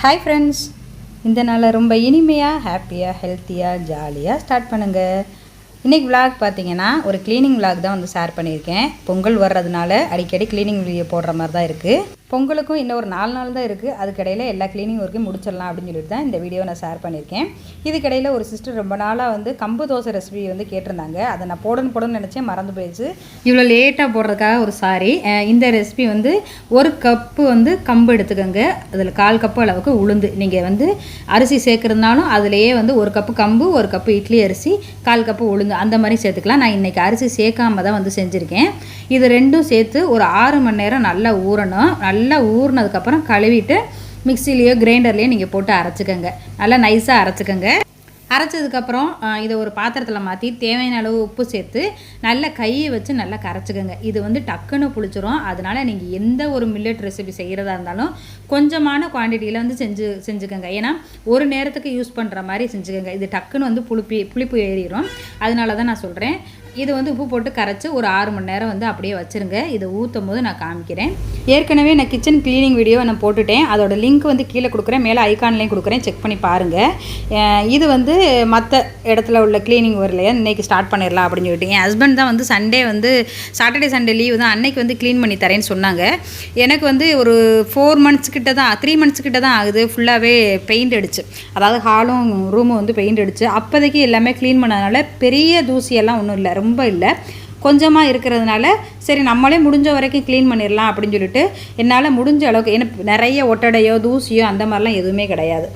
Hi friends, இந்த நாளை ரொம்ப இனிமையாக, ஹாப்பியாக, ஹெல்த்தியாக, ஜாலியாக ஸ்டார்ட் பண்ணுங்கள். இன்றைக்கி விளாக் பார்த்தீங்கன்னா ஒரு க்ளீனிங் விளாக் தான் வந்து ஷேர் பண்ணியிருக்கேன். பொங்கல் வர்றதுனால அடிக்கடி க்ளீனிங் வீடியோ போடுற மாதிரி தான் இருக்குது. பொங்கலுக்கும் இன்னும் ஒரு 4 நாள் தான் இருக்குது. அதுக்கடையில் எல்லா க்ளீனிங் ஒர்க்கையும் முடிச்சிடலாம் அப்படின்னு சொல்லிட்டு தான் இந்த வீடியோ நான் ஷேர் பண்ணியிருக்கேன். இதுக்கடையில் ஒரு சிஸ்டர் ரொம்ப நாளாக வந்து கம்பு தோசை ரெசிபி வந்து கேட்டிருந்தாங்க. அதை நான் போடணும்னு நினச்சேன், மறந்து போயிடுச்சு. இவ்வளோ லேட்டாக போடுறதுக்காக ஒரு சாரி. இந்த ரெசிபி வந்து 1 கப்பு வந்து கம்பு எடுத்துக்கோங்க. அதில் 1/4 கப்பு அளவுக்கு உளுந்து. நீங்கள் வந்து அரிசி சேர்க்குறதுனாலும் அதிலேயே வந்து 1 கப்பு கம்பு, 1 கப்பு இட்லி அரிசி, 1/4 கப்பு உளுந்து அந்த மாதிரி சேர்த்துக்கலாம். நான் இன்றைக்கி அரிசி சேர்க்காம தான் வந்து செஞ்சுருக்கேன். இது ரெண்டும் சேர்த்து ஒரு 6 மணி நேரம் நல்லா ஊறணும். நல்லா ஊறினதுக்கப்புறம் கழுவிட்டு மிக்சிலேயோ கிரைண்டர்லேயோ நீங்கள் போட்டு அரைச்சிக்கோங்க. நல்லா நைஸாக அரைச்சிக்கோங்க. அரைச்சதுக்கப்புறம் இதை ஒரு பாத்திரத்தில் மாற்றி தேவையான அளவு உப்பு சேர்த்து நல்லா கையை வச்சு நல்லா கரைச்சிக்கோங்க. இது வந்து டக்குன்னு புளிச்சிரும். அதனால் நீங்கள் எந்த ஒரு மில்லட் ரெசிபி செய்கிறதா இருந்தாலும் கொஞ்சமான குவான்டிட்டியில் வந்து செஞ்சுக்கோங்க. ஏன்னா ஒரு நேரத்துக்கு யூஸ் பண்ணுற மாதிரி செஞ்சுக்கோங்க. இது டக்குன்னு வந்து புளிப்பு ஏறிடும். அதனால தான் நான் சொல்கிறேன். இது வந்து உப்பு போட்டு கரைச்சி ஒரு 6 மணி நேரம் வந்து அப்படியே வச்சுருங்க. இதை ஊற்றும் போது நான் காமிக்கிறேன். ஏற்கனவே நான் கிச்சன் க்ளீனிங் வீடியோ நான் போட்டுட்டேன். அதோட லிங்க் வந்து கீழே கொடுக்குறேன், மேலே ஐக்கான்லேயும் கொடுக்குறேன், செக் பண்ணி பாருங்கள். இது வந்து மற்ற இடத்துல உள்ள க்ளீனிங் வரலையா, இன்றைக்கி ஸ்டார்ட் பண்ணிடலாம் அப்படின்னு சொல்லிட்டு என் ஹஸ்பண்ட் தான் வந்து சாட்டர்டே சண்டே லீவு தான், அன்னைக்கு வந்து க்ளீன் பண்ணி தரேன்னு சொன்னாங்க. எனக்கு வந்து ஒரு 3 மந்த்ஸ் கிட்ட தான் ஆகுது. ஃபுல்லாகவே பெயிண்ட் அடிச்சு, அதாவது ஹாலும் ரூமும் வந்து பெயிண்ட் அடிச்சு அப்போதைக்கு எல்லாமே க்ளீன் பண்ணதுனால பெரிய தூசியெல்லாம் ஒன்றும் இல்லை, ரொம்ப இல்லை, கொஞ்சமாக இருக்கிறதுனால சரி நம்மளே முடிஞ்ச வரைக்கும் க்ளீன் பண்ணிடலாம் அப்படின்னு சொல்லிட்டு என்னால் முடிஞ்ச அளவுக்கு. ஏன்னா நிறைய ஒட்டடையோ தூசியோ அந்த மாதிரிலாம் எதுவுமே கிடையாது.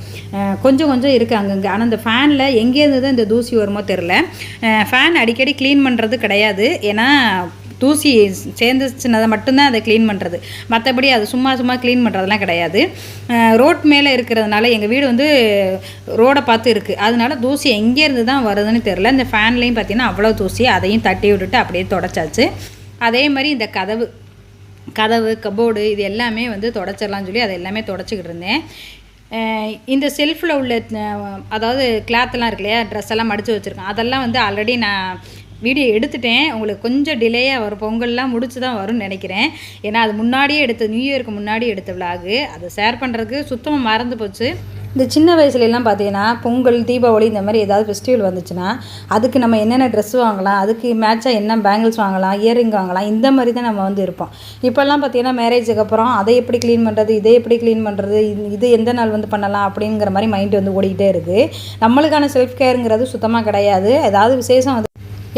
கொஞ்சம் இருக்குது அங்கங்கே. ஆனால் இந்த ஃபேனில் எங்கேருந்து தான் இந்த தூசி வருமோ தெரில. ஃபேன் அடிக்கடி க்ளீன் பண்ணுறது கிடையாது. ஏன்னா தூசி சேர்ந்துச்சுன்னதை மட்டும்தான் அதை க்ளீன் பண்ணுறது. மற்றபடி அது சும்மா க்ளீன் பண்ணுறதுலாம் கிடையாது. ரோட் மேலே இருக்கிறதுனால எங்கள் வீடு வந்து ரோடை பார்த்து இருக்குது. அதனால தூசி எங்கேருந்து தான் வருதுன்னு தெரில. இந்த ஃபேன்லேயும் பார்த்தீங்கன்னா அவ்வளோ தூசி. அதையும் தட்டி விட்டுட்டு அப்படியே தொடச்சாச்சு. அதே மாதிரி இந்த கதவு கபோர்டு இது எல்லாமே வந்து தொடச்சிடலாம்னு சொல்லி அதை எல்லாமே தொடச்சிக்கிட்டு இருந்தேன். இந்த செல்ஃபில் உள்ள அதாவது கிளாத்லாம் இருக்கு இல்லையா, ட்ரெஸ் எல்லாம் மடித்து வச்சுருக்கேன். அதெல்லாம் வந்து ஆல்ரெடி நான் வீடியோ எடுத்துட்டேன். உங்களுக்கு கொஞ்சம் டிலேயாக வரும், பொங்கல்லாம் முடிச்சு தான் வரும்னு நினைக்கிறேன். ஏன்னா அது முன்னாடியே நியூ இயருக்கு முன்னாடி எடுத்த விலாகு. அதை ஷேர் பண்ணுறதுக்கு சுத்தமாக மறந்து போச்சு. இந்த சின்ன வயசுலலாம் பார்த்தீங்கன்னா பொங்கல், தீபாவளி இந்த மாதிரி ஏதாவது ஃபெஸ்டிவல் வந்துச்சுன்னா அதுக்கு நம்ம என்னென்ன ட்ரெஸ் வாங்கலாம், அதுக்கு மேட்சாக என்ன பேங்கிள்ஸ் வாங்கலாம், இயரிங் வாங்கலாம், இந்த மாதிரி தான் நம்ம வந்து இருப்போம். இப்போல்லாம் பார்த்தீங்கன்னா மேரேஜுக்கு அப்புறம் அதை எப்படி க்ளீன் பண்ணுறது, இதை எப்படி க்ளீன் பண்ணுறது, இது எந்த நாள் வந்து பண்ணலாம் அப்படிங்கிற மாதிரி மைண்டு வந்து ஓடிக்கிட்டே இருக்குது. நம்மளுக்கான செல்ஃப் கேருங்கிறது சுத்தமாக கிடையாது. ஏதாவது விசேஷம் வந்து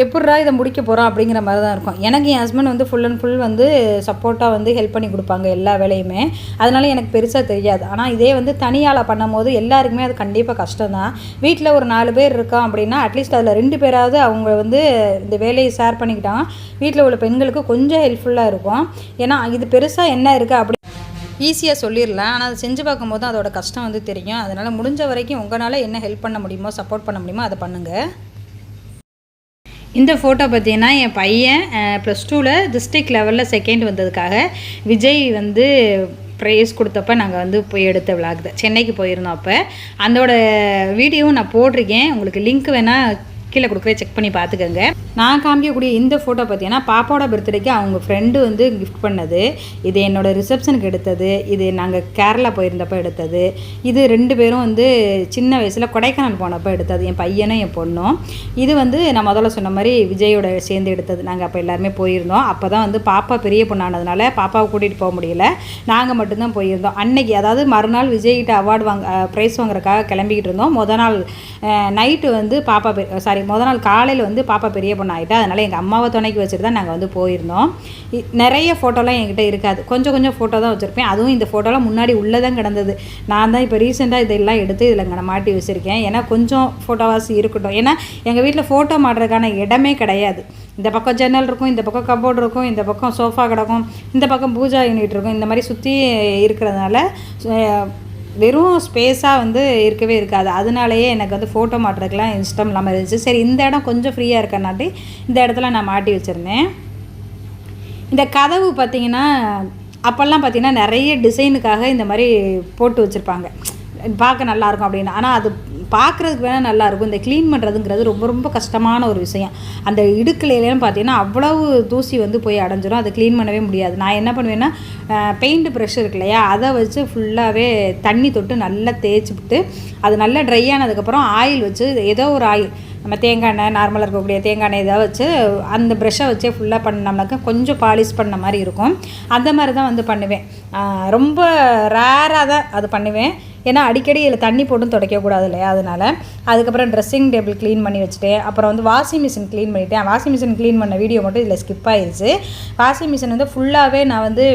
எப்பட்றா இதை முடிக்க போகிறோம் அப்படிங்கிற மாதிரி தான் இருக்கும். எனக்கு என் ஹஸ்பண்ட் வந்து ஃபுல் அண்ட் ஃபுல் வந்து சப்போர்ட்டாக வந்து ஹெல்ப் பண்ணி கொடுப்பாங்க எல்லா வேலையுமே. அதனால எனக்கு பெருசாக தெரியாது. ஆனால் இதே வந்து தனியால் பண்ணும் போது எல்லாருக்குமே அது கண்டிப்பாக கஷ்டம் தான். வீட்டில் ஒரு 4 பேர் இருக்கோம் அப்படின்னா அட்லீஸ்ட் அதில் 2 பேராவது அவங்க வந்து இந்த வேலையை ஷேர் பண்ணிக்கிட்டாங்க. வீட்டில் உள்ள பெண்களுக்கு கொஞ்சம் ஹெல்ப்ஃபுல்லாக இருக்கும். ஏன்னா இது பெருசாக என்ன இருக்குது அப்படி ஈஸியாக சொல்லிடலாம். ஆனால் அதை செஞ்சு பார்க்கும்போது அதோட கஷ்டம் வந்து தெரியும். அதனால் முடிஞ்ச வரைக்கும் உங்களால் என்ன ஹெல்ப் பண்ண முடியுமோ, சப்போர்ட் பண்ண முடியுமோ அதை பண்ணுங்கள். இந்த ஃபோட்டோ பார்த்தீங்கன்னா என் பையன் +2 டிஸ்ட்ரிக்ட் லெவலில் 2nd வந்ததுக்காக விஜய் வந்து ப்ரைஸ் கொடுத்தப்ப நாங்கள் வந்து போய் எடுத்த விளாக் தான். சென்னைக்கு போயிருந்தோம். அப்போ அதோட வீடியோவும் நான் போட்டிருக்கேன். உங்களுக்கு லிங்க் வேணால் கீழே கொடுக்குறேன், செக் பண்ணி பார்த்துக்கோங்க. நான் காமிக்கக்கூடிய இந்த ஃபோட்டோ பார்த்தீங்கன்னா பாப்பாவோட பர்த்டேக்கு அவங்க ஃப்ரெண்டு வந்து கிஃப்ட் பண்ணது. இது என்னோடய ரிசப்ஷனுக்கு எடுத்தது. இது நாங்கள் கேரளா போயிருந்தப்போ எடுத்தது. இது 2 பேரும் வந்து சின்ன வயசில் கொடைக்கானல் போனப்போ எடுத்தது, என் பையனும் என் பொண்ணும். இது வந்து நான் முதல்ல சொன்ன மாதிரி விஜயோட சேர்ந்து எடுத்தது. நாங்கள் அப்போ எல்லாருமே போயிருந்தோம். அப்போ தான் வந்து பாப்பா பெரிய பொண்ணானதுனால பாப்பாவை கூட்டிகிட்டு போக முடியல, நாங்கள் மட்டும்தான் போயிருந்தோம். அன்னைக்கு அதாவது மறுநாள் விஜய்கிட்ட ப்ரைஸ் வாங்குறதுக்காக கிளம்பிக்கிட்டு இருந்தோம். முதல் நாள் நைட்டு வந்து முதல் நாள் காலையில் வந்து பாப்பா பெரிய பொண்ணு ஆகிட்டா. அதனால் எங்கள் அம்மாவை துணைக்கு வச்சுட்டு தான் நாங்கள் வந்து போயிருந்தோம். நிறைய ஃபோட்டோலாம் என்கிட்ட இருக்காது, கொஞ்சம் ஃபோட்டோ தான் வச்சுருப்பேன். அதுவும் இந்த ஃபோட்டோலாம் முன்னாடி உள்ளதான் கிடந்தது. நான் தான் இப்போ ரீசெண்டாக இதெல்லாம் எடுத்து இதில் மாட்டி வச்சுருக்கேன். ஏன்னா கொஞ்சம் ஃபோட்டோவாசி இருக்கட்டும். ஏன்னா எங்கள் வீட்டில் ஃபோட்டோ மாட்டுறதுக்கான இடமே கிடையாது. இந்த பக்கம் ஜன்னல் இருக்கும், இந்த பக்கம் கபோர்டு இருக்கும், இந்த பக்கம் சோஃபா கிடக்கும், இந்த பக்கம் பூஜா யூனிட் இருக்கும். இந்த மாதிரி சுற்றி இருக்கிறதுனால வெறும் ஸ்பேஸாக வந்து இருக்கவே இருக்காது. அதனாலேயே எனக்கு வந்து ஃபோட்டோ மாட்டுறதுக்கெலாம் இஷ்டம் இல்லாமல் இருந்துச்சு. சரி, இந்த இடம் கொஞ்சம் ஃப்ரீயாக இருக்கனாட்டி இந்த இடத்துல நான் மாட்டி வச்சுருந்தேன். இந்த கதவு பார்த்திங்கன்னா அப்போல்லாம் பார்த்திங்கன்னா நிறைய டிசைனுக்காக இந்த மாதிரி போட்டு வச்சுருப்பாங்க. பார்க்க நல்லாயிருக்கும் அப்படின்னு. ஆனால் அது பார்க்குறதுக்கு வேணால் நல்லாயிருக்கும். இந்த க்ளீன் பண்ணுறதுங்கிறது ரொம்ப ரொம்ப கஷ்டமான ஒரு விஷயம். அந்த இடுக்கலையிலன்னு பார்த்தீங்கன்னா அவ்வளவு தூசி வந்து போய் அடைஞ்சிரும். அதை க்ளீன் பண்ணவே முடியாது. நான் என்ன பண்ணுவேன்னா பெயிண்ட் ப்ரஷ் இருக்கு இல்லையா, அதை வச்சு ஃபுல்லாகவே தண்ணி தொட்டு நல்லா தேய்ச்சிவிட்டு அது நல்லா ட்ரை ஆனதுக்கப்புறம் ஆயில் வச்சு ஏதோ ஒரு ஆயில், நம்ம தேங்காய் எண்ணெய் நார்மலாக இருக்கக்கூடிய தேங்காய் எண்ணெய் இதை வச்சு அந்த ப்ரெஷ்ஷை வச்சே ஃபுல்லாக பண்ணோம்னாக்கா கொஞ்சம் பாலிஷ் பண்ண மாதிரி இருக்கும். அந்த மாதிரி தான் வந்து பண்ணுவேன். ரொம்ப ரேராக தான் அது பண்ணுவேன். ஏன்னா அடிக்கடி இதில் தண்ணி போட்டும் துடைக்கக்கூடாது இல்லையா, அதனால். அதுக்கப்புறம் ட்ரெஸ்ஸிங் டேபிள் க்ளீன் பண்ணி வச்சுட்டேன். அப்புறம் வந்து வாஷிங் மிஷின் க்ளீன் பண்ணிவிட்டேன். வாஷிங் மிஷின் க்ளீன் பண்ண வீடியோ மட்டும் இதில் ஸ்கிப் ஆயிடுச்சு. வாஷிங் மிஷின் வந்து ஃபுல்லாகவே நான் வந்து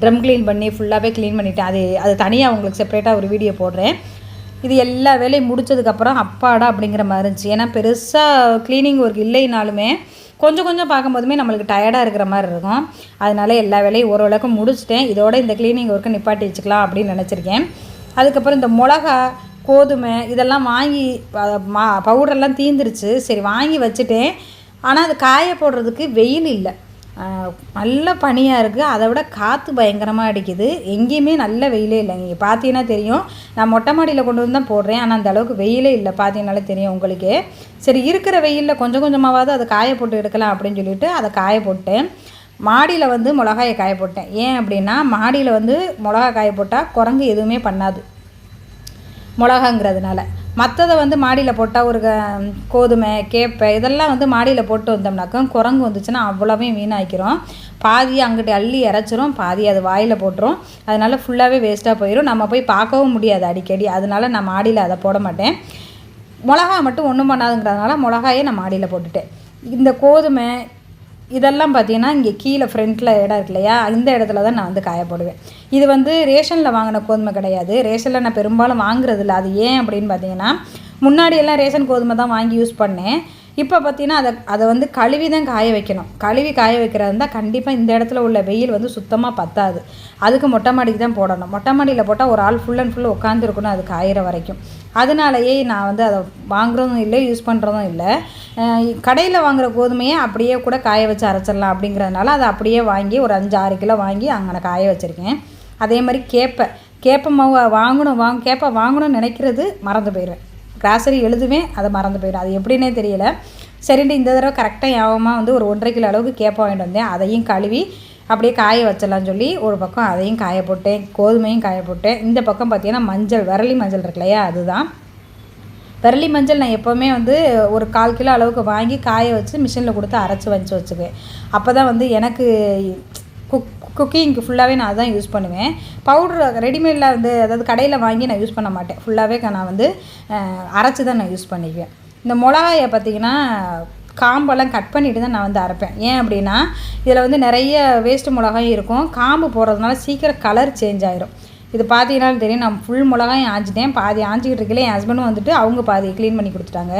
ட்ரம் க்ளீன் பண்ணி ஃபுல்லாகவே க்ளீன் பண்ணிவிட்டேன். அது தனியாக உங்களுக்கு செப்பரேட்டாக ஒரு வீடியோ போடுறேன். இது எல்லா வேலையும் முடித்ததுக்கப்புறம் அப்பாடா அப்படிங்கிற மாதிரி இருந்துச்சு. ஏன்னா பெருசாக க்ளீனிங் ஒர்க் இல்லைனாலுமே கொஞ்சம் கொஞ்சம் பார்க்கும்போதுமே நம்மளுக்கு டயர்டாக இருக்கிற மாதிரி இருக்கும். அதனால எல்லா வேலையும் ஓரளவுக்கு முடிச்சிட்டேன். இதோட இந்த க்ளீனிங் ஒர்க்கை நிப்பாட்டி வச்சுக்கலாம் அப்படின்னு நினச்சிருக்கேன். அதுக்கப்புறம் இந்த மிளகா, கோதுமை இதெல்லாம் வாங்கி பவுடரெல்லாம் தீந்துருச்சு. சரி வாங்கி வச்சுட்டேன். ஆனால் அது காய போடுறதுக்கு வெயில் இல்லை, நல்ல பனியாக இருக்குது. அதை விட காற்று பயங்கரமாக அடிக்குது. எங்கேயுமே நல்ல வெயிலே இல்லை. நீங்கள் பார்த்தீங்கன்னா தெரியும். நான் மொட்டை மாடியில் கொண்டு வந்து தான் போடுறேன். ஆனால் அந்த அளவுக்கு வெயிலே இல்லை, பார்த்தீங்கனாலே தெரியும் உங்களுக்கு. சரி இருக்கிற வெயிலில் கொஞ்சம் கொஞ்சமாவது அதை காய போட்டு எடுக்கலாம் அப்படின்னு சொல்லிட்டு அதை காய போட்டேன். மாடியில் வந்து மிளகாயை காய போட்டேன். ஏன் அப்படின்னா மாடியில் வந்து மிளகா காய போட்டால் குரங்கு எதுவுமே பண்ணாது மிளகாங்கிறதுனால. மற்றதை வந்து மாடியில் போட்டால் ஒரு கோதுமை, கேப்பை இதெல்லாம் வந்து மாடியில் போட்டு வந்தோம்னாக்கா குரங்கு வந்துச்சுன்னா அவ்வளோவையும் வீணாக்கிறோம். பாதி அங்கிட்டு அள்ளி இறச்சிரும், பாதி அது வாயில் போட்டுரும். அதனால் ஃபுல்லாகவே வேஸ்ட்டாக போயிடும். நம்ம போய் பார்க்கவும் முடியாது அடிக்கடி. அதனால் நான் மாடியில் அதை போட மாட்டேன். மிளகா மட்டும் ஒன்றும் பண்ணாதுங்கிறதுனால மிளகாயே நான் மாடியில் போட்டுட்டேன். இந்த கோதுமை இதெல்லாம் பார்த்திங்கன்னா இங்கே கீழே ஃப்ரண்ட்டில் இடம் இருக்கு இல்லையா, இந்த இடத்துல தான் நான் வந்து காய போடுவேன். இது வந்து ரேஷனில் வாங்கின கோதுமை கிடையாது. ரேஷனில் நான் பெரும்பாலும் வாங்குறதில்ல. அது ஏன் அப்படின்னு பார்த்தீங்கன்னா முன்னாடியெல்லாம் ரேஷன் கோதுமை தான் வாங்கி யூஸ் பண்ணேன். இப்போ பார்த்தீங்கன்னா அதை வந்து கழுவி தான் காய வைக்கணும். கழுவி காய வைக்கிறது இருந்தால் கண்டிப்பாக இந்த இடத்துல உள்ள வெயில் வந்து சுத்தமாக பத்தாது. அதுக்கு மொட்டை மாடிக்கு தான் போடணும். மொட்டை மாடியில் போட்டால் ஒரு ஆள் ஃபுல் அண்ட் ஃபுல் உட்காந்துருக்கணும் அது காயிற வரைக்கும். அதனாலேயே நான் வந்து அதை வாங்குறதும் இல்லை, யூஸ் பண்ணுறதும் இல்லை. கடையில் வாங்குகிற கோதுமையை அப்படியே கூட காய வச்சு அரைச்சிடலாம் அப்படிங்கிறதுனால அதை அப்படியே வாங்கி ஒரு 5-6 கிலோ வாங்கி அங்கே காய வச்சுருக்கேன். அதே மாதிரி கேப்பை மாவு கேப்பை வாங்கணும்னு நினைக்கிறது மறந்து போயிடுவேன். கிராசரி எழுதுவேன், அதை மறந்து போயிடும். அது எப்படின்னே தெரியல. சரின்ட்டு இந்த தடவை கரெக்டாக ஞாபகமாக வந்து ஒரு 1.5 கிலோ அளவுக்கு கேப்பை வாங்கிட்டு வந்தேன். அதையும் கழுவி அப்படியே காய வச்சிடலான்னு சொல்லி ஒரு பக்கம் அதையும் காய போட்டேன், கோதுமையும் காய போட்டேன். இந்த பக்கம் பார்த்திங்கன்னா மஞ்சள், விரலி மஞ்சள் இருக்கு இல்லையா, அதுதான் விரலி மஞ்சள். நான் எப்போவுமே வந்து ஒரு 1/4 கிலோ அளவுக்கு வாங்கி காய வச்சு மிஷினில் கொடுத்து அரைச்சி வச்சுக்குவேன். அப்போ தான் வந்து எனக்கு குக்கிங்க்கு ஃபுல்லாகவே நான் அதான் யூஸ் பண்ணுவேன். பவுட்ரு ரெடிமேடில் வந்து அதாவது கடையில் வாங்கி நான் யூஸ் பண்ண மாட்டேன். ஃபுல்லாகவே நான் வந்து அரைச்சி தான் நான் யூஸ் பண்ணிக்குவேன். இந்த மிளகாயை பார்த்திங்கன்னா காம்பெல்லாம் கட் பண்ணிவிட்டு தான் நான் வந்து அரைப்பேன். ஏன் அப்படின்னா இதில் வந்து நிறைய வேஸ்ட்டு மிளகாயும் இருக்கும். காம்பு போடுறதுனால சீக்கிரம் கலர் சேஞ்ச் ஆகிரும். இது பார்த்தீங்கன்னாலும் தெரியும். நான் ஃபுல் மிளகாயும் ஆஞ்சிட்டேன். பாதி ஆஞ்சிக்கிட்டு இருக்கல என் ஹஸ்பண்டும் வந்துட்டு அவங்க பாதி க்ளீன் பண்ணி கொடுத்துட்டாங்க.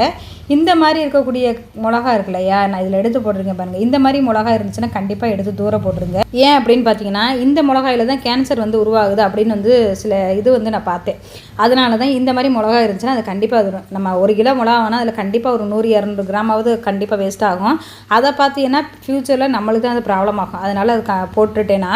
இந்த மாதிரி இருக்கக்கூடிய மிளகா இருக்கு இல்லையா, நான் இதில் எடுத்து போட்டுருங்க பாருங்கள். இந்த மாதிரி மிளகா இருந்துச்சுன்னா கண்டிப்பாக எடுத்து தூர போட்டுருங்க. ஏன் அப்படின்னு பார்த்தீங்கன்னா இந்த மிளகாயில் தான் கேன்சர் வந்து உருவாகுது அப்படின்னு வந்து சில இது வந்து நான் பார்த்தேன். அதனால தான் இந்த மாதிரி மிளகா இருந்துச்சுன்னா அது கண்டிப்பாக அது நம்ம 1 கிலோ மிளகா வேணால் அதில் கண்டிப்பாக ஒரு 100-200 கிராமாவது கண்டிப்பாக வேஸ்ட் ஆகும். அதை பார்த்தீங்கன்னா ஃப்யூச்சரில் நம்மளுக்கு தான் அது ப்ராப்ளம் ஆகும். அதனால் அது போட்டுட்டேன்னா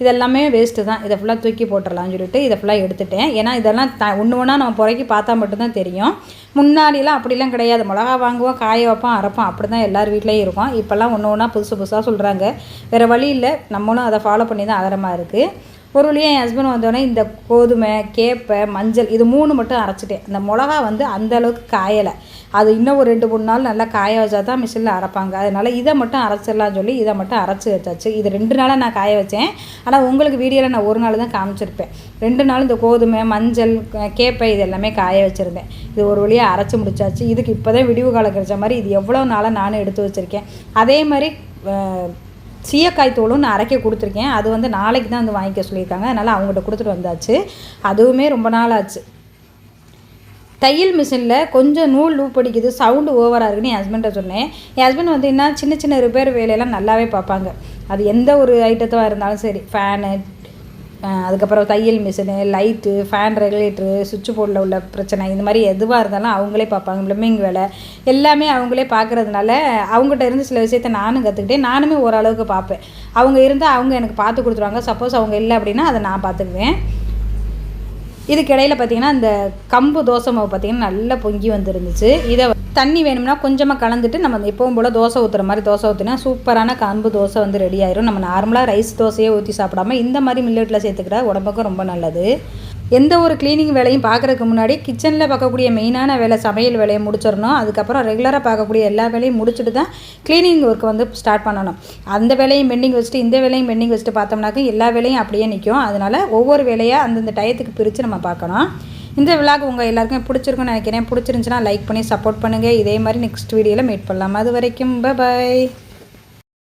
இதெல்லாமே வேஸ்ட்டு தான். இதை ஃபுல்லாக தூக்கி போட்டுடலாம்னு சொல்லிட்டு இதை ஃபுல்லாக எடுத்துட்டேன். ஏன்னா இதெல்லாம் ஒன்று ஒன்றா நம்ம புறக்கி பார்த்தா மட்டும்தான் தெரியும். முன்னாடிலாம் அப்படிலாம் கிடையாது. மிளகா வாங்குவோம், காய வைப்போம், அரைப்போம், அப்படி தான் எல்லார் வீட்லேயும் இருக்கும். இப்போல்லாம் ஒன்று ஒன்றா புதுசாக சொல்கிறாங்க. வேறு வழி இல்லை, நம்மளும் அதை ஃபாலோ பண்ணி தான் ஆகிற மாதிரி இருக்குது. ஒரு வழியாக என் ஹஸ்பண்ட் வந்தோடனே இந்த கோதுமை, கேப்பை, மஞ்சள் இது 3 மட்டும் அரைச்சிட்டேன். அந்த மிளகா வந்து அந்தளவுக்கு காயலை. அது இன்னும் ஒரு 2-3 நாள் நல்லா காய வச்சா தான் மிஷினில் அரைப்பாங்க. அதனால் இதை மட்டும் அரைச்சிடலான்னு சொல்லி இதை மட்டும் அரைச்சி வச்சாச்சு. இது 2 நாளாக நான் காய வச்சேன். ஆனால் உங்களுக்கு வீடியோவில் நான் 1 நாள் தான் காமிச்சிருப்பேன். 2 நாள் இந்த கோதுமை, மஞ்சள், கேப்பை இது எல்லாமே காய வச்சுருந்தேன். இது ஒரு வழியாக அரைச்சி முடிச்சாச்சு. இதுக்கு இப்போ தான் விடிவு காலம் கிடைச்ச மாதிரி இது எவ்வளோ நாளாக நானும் எடுத்து வச்சுருக்கேன். அதே மாதிரி சீயக்காய் தூளும் நான் அரைக்க கொடுத்துருக்கேன். அது வந்து நாளைக்கு தான் வந்து வாங்கிக்க சொல்லியிருக்காங்க. அதனால் அவங்ககிட்ட கொடுத்துட்டு வந்தாச்சு. அதுவுமே ரொம்ப நாள் ஆச்சு. தையல் மிஷினில் கொஞ்சம் நூல் லூப் அடிக்குது, சவுண்டு ஓவராக இருக்குன்னு என் ஹஸ்பண்ட்டை சொன்னேன். என் ஹஸ்பண்ட் வந்து என்ன சின்ன சின்ன ரிப்பேர் வேலையெல்லாம் நல்லாவே பார்ப்பாங்க. அது எந்த ஒரு ஐட்டத்தாக இருந்தாலும் சரி, ஃபேனு, அதுக்கப்புறம் தையல் மிஷினு, லைட்டு, ஃபேன் ரெகுலேட்டரு, சுவிட்ச் போர்டில் உள்ள பிரச்சனை, இந்த மாதிரி எதுவாக இருந்தாலும் அவங்களே பார்ப்பாங்க. ப்ளம்பிங் வேலை எல்லாமே அவங்களே பார்க்குறதுனால அவங்ககிட்ட இருந்து சில விஷயத்தை நானும் கற்றுக்கிட்டேன். நானுமே ஓரளவுக்கு பார்ப்பேன். அவங்க இருந்தால் அவங்க எனக்கு பார்த்து கொடுத்துருவாங்க. சப்போஸ் அவங்க இல்லை அப்படின்னா அதை நான் பார்த்துக்குவேன். இதுக்கிடையில் பார்த்திங்கன்னா இந்த கம்பு தோசை மாவு பார்த்திங்கன்னா நல்லா பொங்கி வந்துருந்துச்சு. இதை தண்ணி வேணும்னா கொஞ்சமாக கலந்துட்டு நம்ம எப்பவும் போல் தோசை ஊற்றுற மாதிரி தோசை ஊற்றினா சூப்பரான கம்பு தோசை வந்து ரெடி ஆயிரும். நம்ம நார்மலாக ரைஸ் தோசையே ஊற்றி சாப்பிடாம இந்த மாதிரி மில்லட்டில் சேர்த்துக்கிட்டா உடம்புக்கும் ரொம்ப நல்லது. எந்த ஒரு க்ளீனிங் வேலையும் பார்க்குறதுக்கு முன்னாடி கிச்சனில் பார்க்கக்கூடிய மெயினான வேலை சமையல் வேலையை முடிச்சிடணும். அதுக்கப்புறம் ரெகுலராக பார்க்கக்கூடிய எல்லா வேலையும் முடிச்சுட்டு தான் க்ளீனிங் ஒர்க் வந்து ஸ்டார்ட் பண்ணணும். அந்த வேலையும் பெண்டிங் வச்சுட்டு இந்த வேலையும் பெண்டிங் வச்சுட்டு பார்த்தோம்னாக்க எல்லா வேலையும் அப்படியே நிற்கும். அதனால் ஒவ்வொரு வேலையாக அந்தந்த டயத்துக்கு பிரித்து நம்ம பார்க்கணும். இந்த விளாக் உங்கள் எல்லாருக்குமே பிடிச்சிருக்குன்னு நினைக்கிறேன். பிடிச்சிருந்துச்சுன்னா லைக் பண்ணி சப்போர்ட் பண்ணுங்கள். இதே மாதிரி நெக்ஸ்ட் வீடியோவில் மீட் பண்ணலாம். அது வரைக்கும் பை.